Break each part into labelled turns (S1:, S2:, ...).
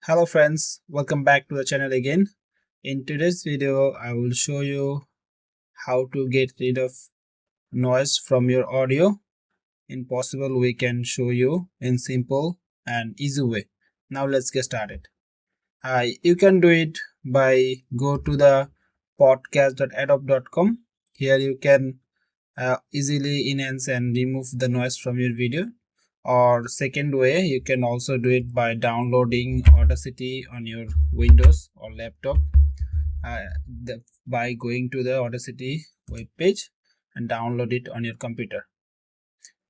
S1: Hello friends, welcome back to the channel again. In today's video, I will show you how to get rid of noise from your audio. In possible, we can show you in simple and easy way. Now let's get started. You can do it by go to the podcast.adobe.com. Here you can easily enhance and remove the noise from your video. Or second way, you can also do it by downloading Audacity on your Windows or laptop by going to the Audacity web page and download it on your computer.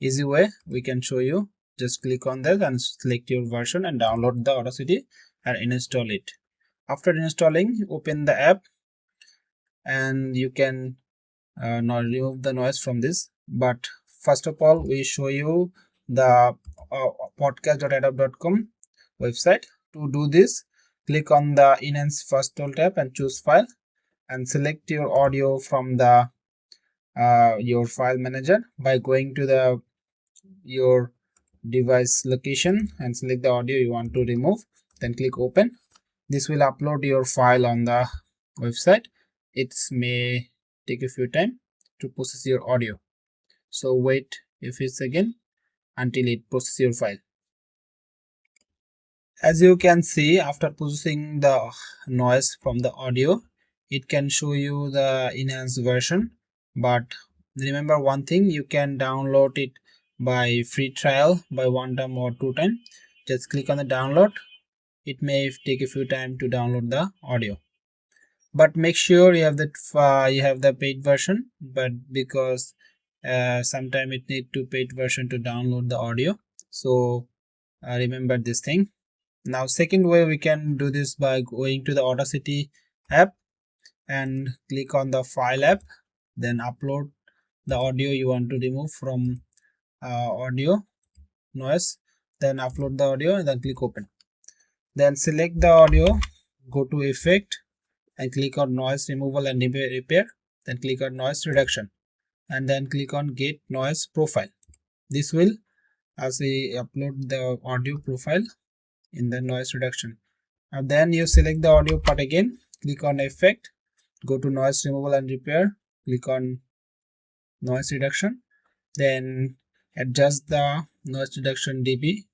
S1: Easy way we can show you. Just click on that and select your version and download the Audacity and install it. After installing, open the app and you can now remove the noise from this. But first of all, we show you the podcast.adobe.com website. To do this, click on the enhance first tool tab and choose file and select your audio from the your file manager by going to the your device location and select the audio you want to remove, then click open. This will upload your file on the website. It may take a few time to process your audio, so wait a few seconds until it processes your file. As you can see, after processing the noise from the audio, it can show you the enhanced version. But remember one thing, you can download it by free trial by one time or two times. Just click on the download. It may take a few time to download the audio, but make sure you have the paid version. But because sometime it need to paid version to download the audio, so remember this thing. Now second way we can do this by going to the Audacity app and click on the file app, then upload the audio you want to remove from audio noise, then upload the audio and then click open. Then select the audio, go to effect and click on noise removal and repair, then click on noise reduction and then click on get noise profile. This will as we upload the audio profile in the noise reduction. And then you select the audio part again, click on effect, go to noise removal and repair, click on noise reduction, then adjust the noise reduction dB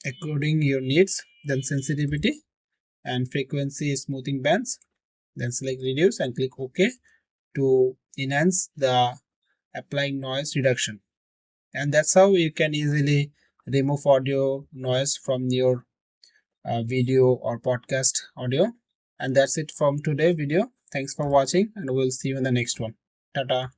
S1: according your needs, then sensitivity and frequency smoothing bands, then select reduce and click OK to enhance the applying noise reduction. And that's how you can easily remove audio noise from your video or podcast audio. And that's it from today's video. Thanks for watching and we'll see you in the next one. Tata.